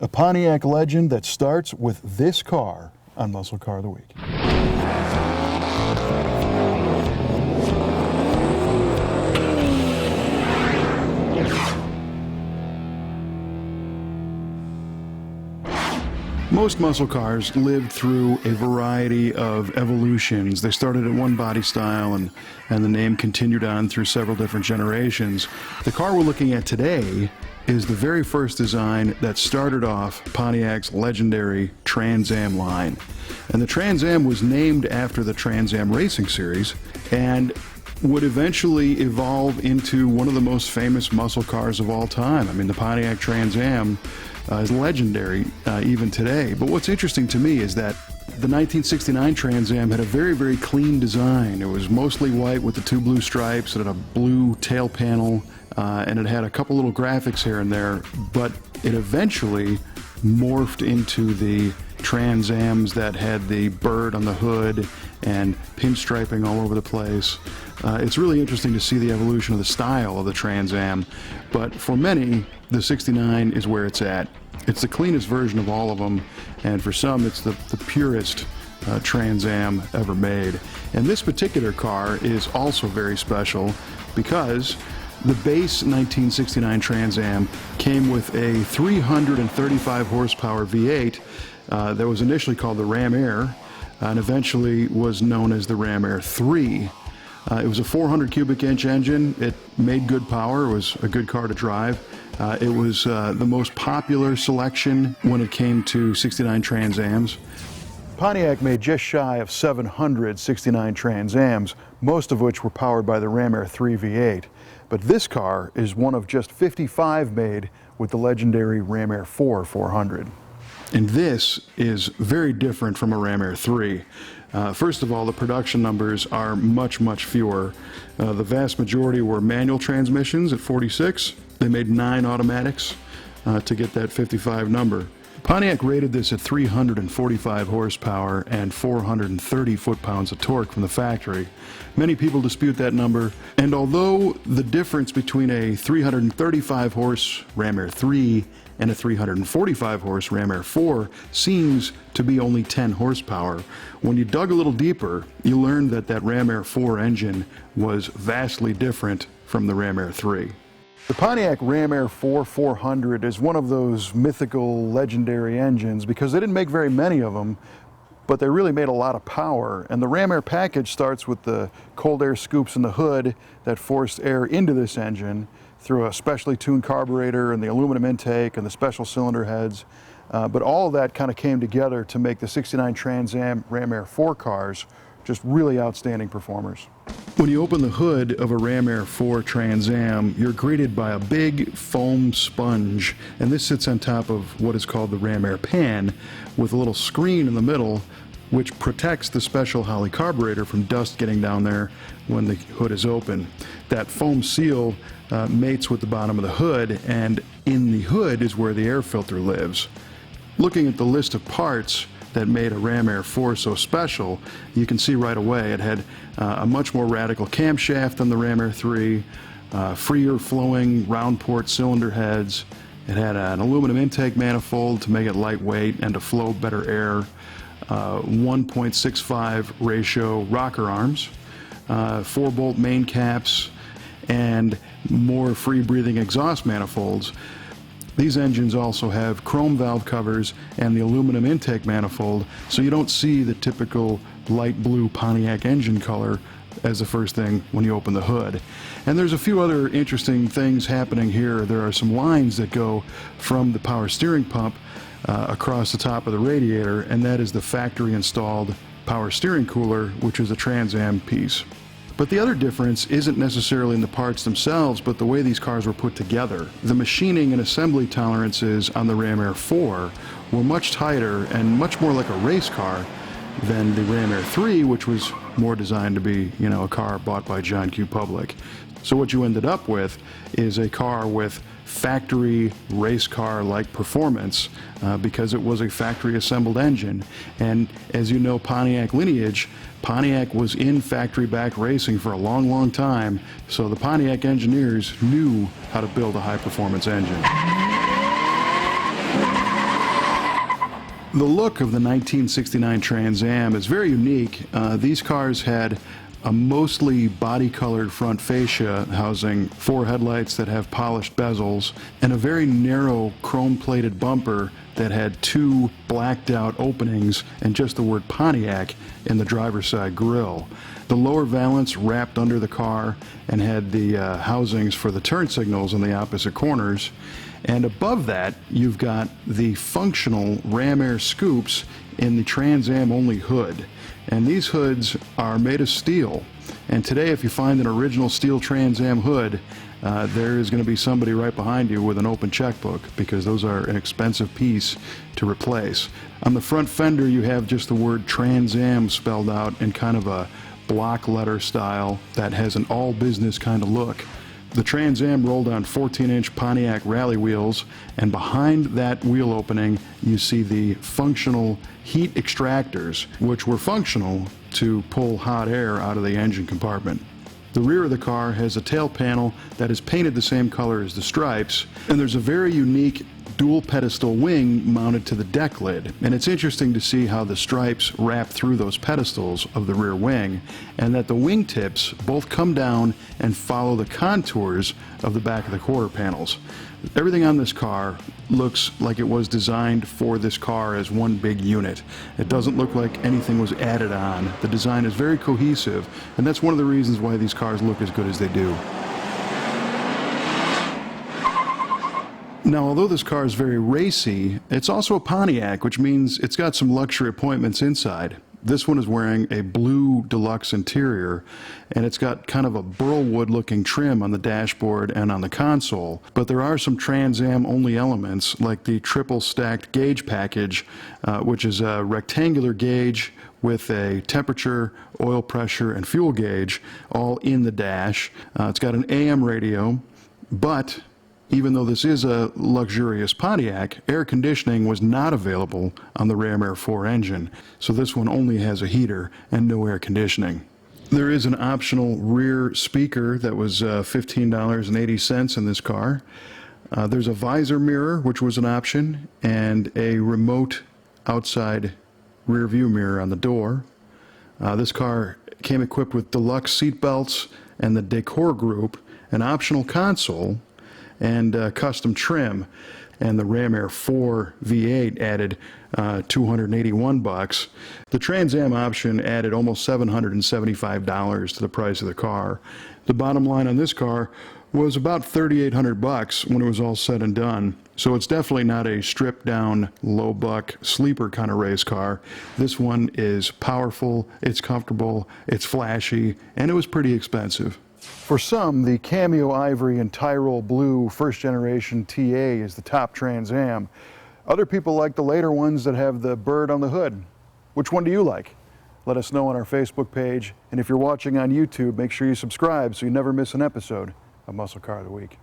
A Pontiac legend that starts with this car on Muscle Car of the Week. Most muscle cars lived through a variety of evolutions. They started at one body style and the name continued on through several different generations. The car we're looking at today is the very first design that started off Pontiac's legendary Trans Am line. And the Trans Am was named after the Trans Am racing series and would eventually evolve into one of the most famous muscle cars of all time. I mean, the Pontiac Trans Am is legendary even today. But what's interesting to me is that the 1969 Trans Am had a very, very clean design. It was mostly white with the two blue stripes. It had a blue tail panel, and it had a couple little graphics here and there, but it eventually morphed into the Trans Ams that had the bird on the hood and pinstriping all over the place. It's really interesting to see the evolution of the style of the Trans Am, but for many, the 69 is where it's at. It's the cleanest version of all of them, and for some, it's the purest Trans Am ever made. And this particular car is also very special because the base 1969 Trans Am came with a 335 horsepower V8 that was initially called the Ram Air and eventually was known as the Ram Air 3. It was a 400 cubic inch engine. It made good power. It was a good car to drive. It was the most popular selection when it came to 69 Trans Ams. Pontiac made just shy of 700 69 Trans Ams, most of which were powered by the Ram Air 3 V8. But this car is one of just 55 made with the legendary Ram Air 4 400. And this is very different from a Ram Air 3. First of all, the production numbers are much, much fewer. The vast majority were manual transmissions at 46. They made 9 automatics to get that 55 number. Pontiac rated this at 345 horsepower and 430 foot-pounds of torque from the factory. Many people dispute that number, and although the difference between a 335 horse Ram Air 3 and a 345 horse Ram Air 4 seems to be only 10 horsepower, when you dug a little deeper, you learned that that Ram Air 4 engine was vastly different from the Ram Air 3. The Pontiac Ram Air 4 400 is one of those mythical, legendary engines because they didn't make very many of them, but they really made a lot of power. And the Ram Air package starts with the cold air scoops in the hood that forced air into this engine through a specially tuned carburetor and the aluminum intake and the special cylinder heads. But all of that kind of came together to make the 69 Trans Am Ram Air 4 cars just really outstanding performers. When you open the hood of a Ram Air 4 Trans Am, you're greeted by a big foam sponge, and this sits on top of what is called the Ram Air pan with a little screen in the middle which protects the special Holley carburetor from dust getting down there when the hood is open. That foam seal mates with the bottom of the hood, and in the hood is where the air filter lives. Looking at the list of parts that made a Ram Air 4 so special, you can see right away it had a much more radical camshaft than the Ram Air 3, freer flowing round port cylinder heads. It had an aluminum intake manifold to make it lightweight and to flow better air, 1.65 ratio rocker arms, 4-bolt main caps, and more free-breathing exhaust manifolds. These engines also have chrome valve covers and the aluminum intake manifold, so you don't see the typical light blue Pontiac engine color as the first thing when you open the hood. And there's a few other interesting things happening here. There are some lines that go from the power steering pump across the top of the radiator, and that is the factory installed power steering cooler, which is a Trans Am piece. But the other difference isn't necessarily in the parts themselves, but the way these cars were put together. The machining and assembly tolerances on the Ram Air 4 were much tighter and much more like a race car than the Ram Air 3, which was more designed to be, a car bought by John Q. Public. So what you ended up with is a car with factory race car-like performance because it was a factory assembled engine. And as you know, Pontiac lineage, Pontiac was in factory back racing for a long, long time, so the Pontiac engineers knew how to build a high performance engine. The look of the 1969 Trans Am is very unique. These cars had a mostly body-colored front fascia housing 4 headlights that have polished bezels and a very narrow chrome-plated bumper that had 2 blacked-out openings and just the word Pontiac in the driver's side grille. The lower valance wrapped under the car and had the housings for the turn signals in the opposite corners. And above that, you've got the functional ram air scoops in the Trans Am only hood. And these hoods are made of steel. And today, if you find an original steel Trans Am hood, there is going to be somebody right behind you with an open checkbook, because those are an expensive piece to replace. On the front fender, you have just the word Trans Am spelled out in kind of a block letter style that has an all business kind of look. The Trans Am rolled on 14-inch Pontiac rally wheels, and behind that wheel opening you see the functional heat extractors, which were functional to pull hot air out of the engine compartment. The rear of the car has a tail panel that is painted the same color as the stripes, and there's a very unique dual pedestal wing mounted to the deck lid. And it's interesting to see how the stripes wrap through those pedestals of the rear wing, and that the wing tips both come down and follow the contours of the back of the quarter panels. Everything on this car looks like it was designed for this car as one big unit. It doesn't look like anything was added on. The design is very cohesive, and that's one of the reasons why these cars look as good as they do. Now, although this car is very racy, it's also a Pontiac, which means it's got some luxury appointments inside. This one is wearing a blue deluxe interior, and it's got kind of a burlwood looking trim on the dashboard and on the console. But there are some Trans Am only elements, like the triple stacked gauge package, which is a rectangular gauge with a temperature, oil pressure, and fuel gauge all in the dash. It's got an AM radio, but even though this is a luxurious Pontiac, air conditioning was not available on the Ram Air 4 engine, so this one only has a heater and no air conditioning. There is an optional rear speaker that was $15.80 in this car. There's a visor mirror, which was an option, and a remote outside rear view mirror on the door. This car came equipped with deluxe seat belts and the Decor Group, an optional console, and custom trim. And the Ram Air 4 V8 added $281. The Trans Am option added almost $775 to the price of the car. The bottom line on this car was about $3,800 when it was all said and done. So it's definitely not a stripped down, low buck, sleeper kind of race car. This one is powerful, it's comfortable, it's flashy, and it was pretty expensive. For some, the Cameo Ivory and Tyrol Blue first generation TA is the top Trans Am. Other people like the later ones that have the bird on the hood. Which one do you like? Let us know on our Facebook page, and if you're watching on YouTube, make sure you subscribe so you never miss an episode of Muscle Car of the Week.